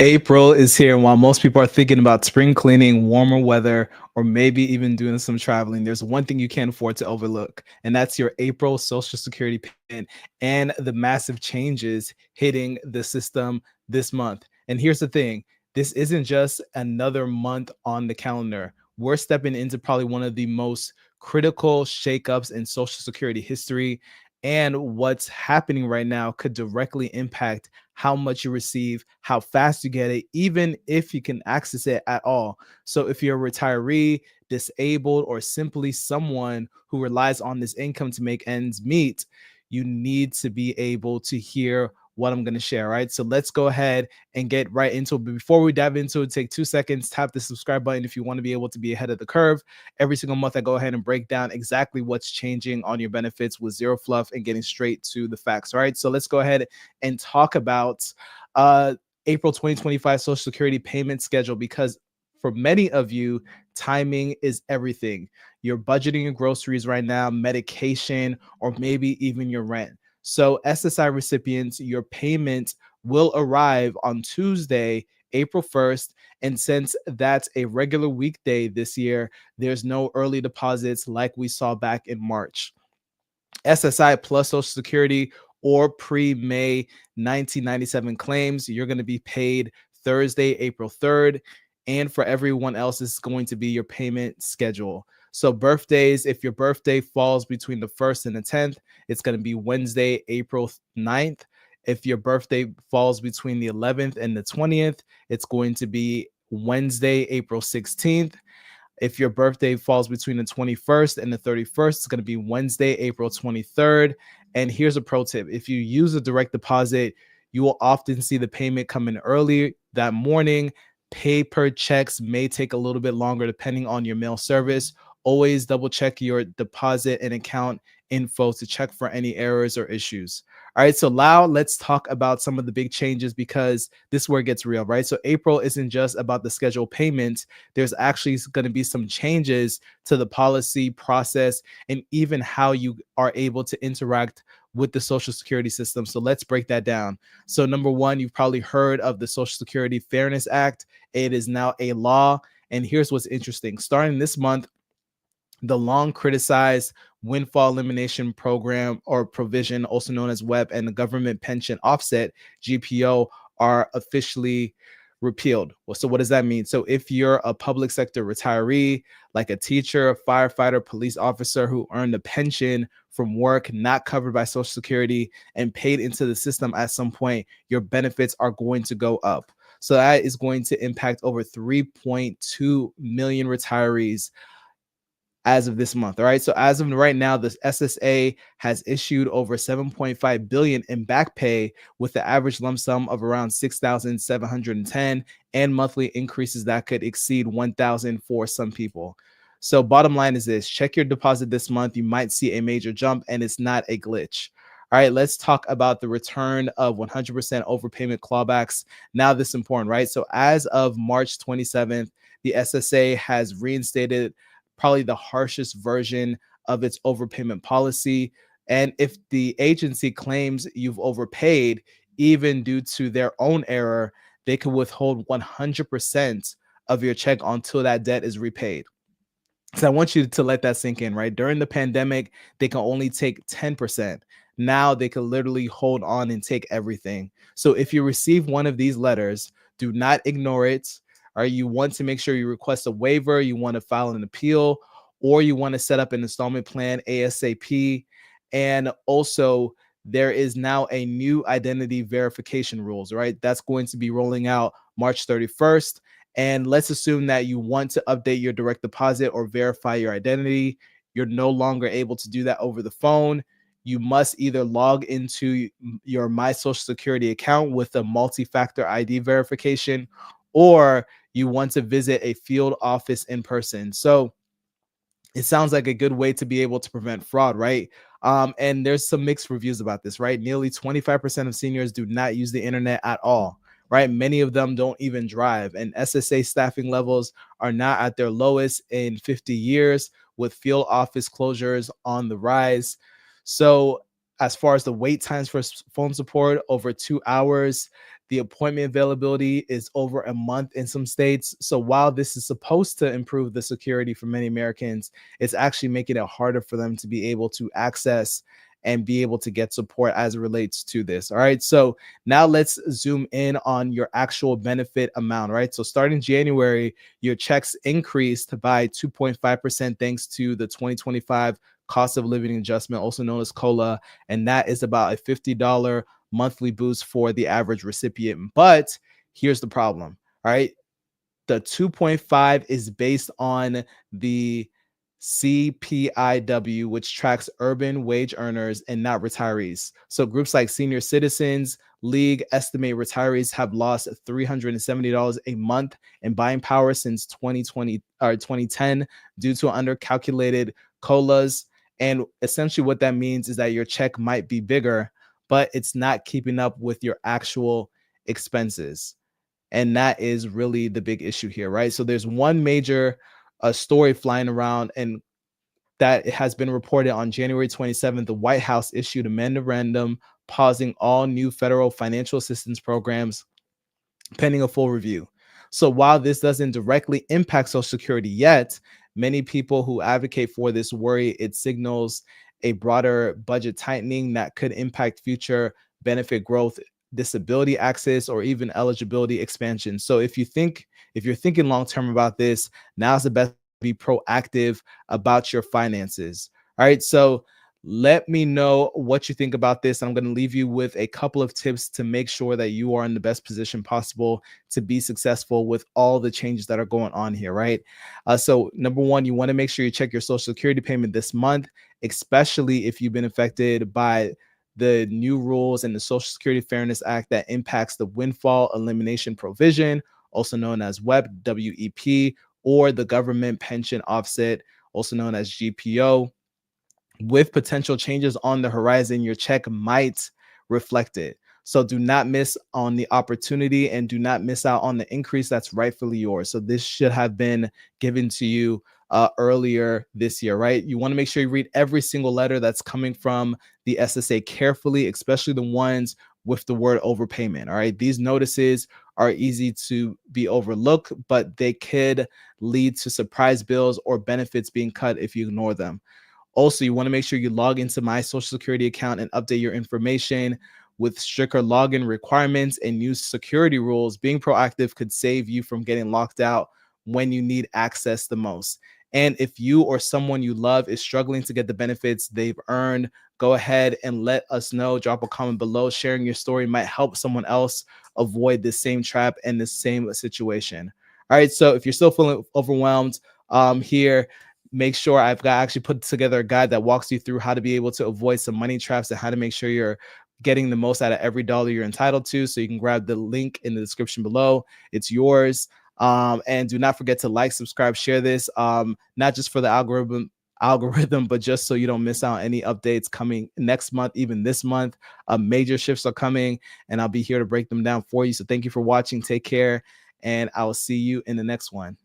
April is here, and while most people are thinking about spring cleaning, warmer weather, or maybe even doing some traveling, there's one thing you can't afford to overlook, and that's your April Social Security payment and the massive changes hitting the system this month. And here's the thing, this isn't just another month on the calendar. We're stepping into probably one of the most critical shakeups in Social Security history. And what's happening right now could directly impact how much you receive, how fast you get it, even if you can access it at all. So if you're a retiree, disabled, or simply someone who relies on this income to make ends meet, you need to be able to hear what I'm going to share, right? So let's go ahead and get right into it. But before we dive into it, take 2 seconds, tap the subscribe button if you want to be able to be ahead of the curve. Every single month, I go ahead and break down exactly what's changing on your benefits with zero fluff and getting straight to the facts, all right? So let's go ahead and talk about uh, April 2025 Social Security payment schedule, because for many of you, timing is everything. You're budgeting your groceries right now, medication, or maybe even your rent. So, SSI recipients, your payment will arrive on Tuesday, April 1st. And since that's a regular weekday this year, there's no early deposits like we saw back in March. SSI plus Social Security or pre-May 1997 claims, you're going to be paid Thursday, April 3rd. And for everyone else, this is going to be your payment schedule. So birthdays, if your birthday falls between the 1st and the 10th, it's going to be Wednesday, April 9th. If your birthday falls between the 11th and the 20th, it's going to be Wednesday, April 16th. If your birthday falls between the 21st and the 31st, it's going to be Wednesday, April 23rd. And here's a pro tip. If you use a direct deposit, you will often see the payment come in early that morning. Paper checks may take a little bit longer depending on your mail service. Always double check your deposit and account info to check for any errors or issues. All right, so now let's talk about some of the big changes, because this is where it gets real, right? So April isn't just about the scheduled payments. There's actually going to be some changes to the policy process and even how you are able to interact with the Social Security system. So let's break that down. So number one, you've probably heard of the Social Security Fairness Act. It is now a law. And here's what's interesting. Starting this month, the long criticized windfall elimination program or provision, also known as WEP, and the government pension offset, GPO, are officially repealed. Well, so what does that mean? So if you're a public sector retiree, like a teacher, a firefighter, police officer who earned a pension from work not covered by Social Security and paid into the system at some point, your benefits are going to go up. So that is going to impact over 3.2 million retirees as of this month. All right. So as of right now, the SSA has issued over 7.5 billion in back pay, with the average lump sum of around 6,710 and monthly increases that could exceed 1,000 for some people. So bottom line is this: check your deposit this month. You might see a major jump, and it's not a glitch. All right, let's talk about the return of 100% overpayment clawbacks. Now, this is important, right? So as of March 27th, the SSA has reinstated probably the harshest version of its overpayment policy. And if the agency claims you've overpaid, even due to their own error, they can withhold 100% of your check until that debt is repaid. So I want you to let that sink in, right? During the pandemic, they can only take 10%. Now they can literally hold on and take everything. So if you receive one of these letters, do not ignore it. Or you want to make sure you request a waiver, you want to file an appeal, or you want to set up an installment plan ASAP. And also, there is now a new identity verification rules, right? That's going to be rolling out March 31st. And let's assume that you want to update your direct deposit or verify your identity. You're no longer able to do that over the phone. You must either log into your My Social Security account with a multi-factor ID verification, or you want to visit a field office in person. So it sounds like a good way to be able to prevent fraud, right? And there's some mixed reviews about this, right? Nearly 25% of seniors do not use the internet at all, right? Many of them don't even drive, and SSA staffing levels are now at their lowest in 50 years, with field office closures on the rise. So as far as the wait times for phone support, over 2 hours. The appointment availability is over a month in some states. So while this is supposed to improve the security for many Americans, it's actually making it harder for them to be able to access and be able to get support as it relates to this. All right. So now let's zoom in on your actual benefit amount. Right. So starting January, your checks increased by 2.5% thanks to the 2025 cost of living adjustment, also known as COLA. And that is about a $50 monthly boost for the average recipient. But here's the problem. All right. The 2.5 is based on the CPIW, which tracks urban wage earners and not retirees. So groups like Senior Citizens League estimate retirees have lost $370 a month in buying power since 2020 or 2010 due to undercalculated COLAs. And essentially what that means is that your check might be bigger, but it's not keeping up with your actual expenses. And that is really the big issue here, right? So there's one major story flying around, and that it has been reported on January 27th, the White House issued a memorandum pausing all new federal financial assistance programs pending a full review. So while this doesn't directly impact Social Security yet, many people who advocate for this worry it signals a broader budget tightening that could impact future benefit growth, disability access, or even eligibility expansion. So if you're thinking long term about this, now's the best to be proactive about your finances. All right. So let me know what you think about this. I'm going to leave you with a couple of tips to make sure that you are in the best position possible to be successful with all the changes that are going on here, right? So number one, you want to make sure you check your Social Security payment this month, especially if you've been affected by the new rules and the Social Security Fairness Act that impacts the windfall elimination provision, also known as WEP, or the government pension offset, also known as GPO. With potential changes on the horizon, your check might reflect it. So do not miss on the opportunity and do not miss out on the increase that's rightfully yours. So this should have been given to you earlier this year, right? You want to make sure you read every single letter that's coming from the SSA carefully, especially the ones with the word overpayment. All right. These notices are easy to be overlooked, but they could lead to surprise bills or benefits being cut if you ignore them. Also, you want to make sure you log into my Social Security account and update your information with stricter login requirements and new security rules. Being proactive could save you from getting locked out when you need access the most. And if you or someone you love is struggling to get the benefits they've earned, go ahead and let us know. Drop a comment below. Sharing your story might help someone else avoid the same trap and the same situation. All right. So if you're still feeling overwhelmed here, make sure I've got actually put together a guide that walks you through how to be able to avoid some money traps and how to make sure you're getting the most out of every dollar you're entitled to. So you can grab the link in the description below. It's yours. And do not forget to like, subscribe, share this, not just for the algorithm, but just so you don't miss out on any updates coming next month, even this month. Major shifts are coming, and I'll be here to break them down for you. So thank you for watching. Take care, and I will see you in the next one.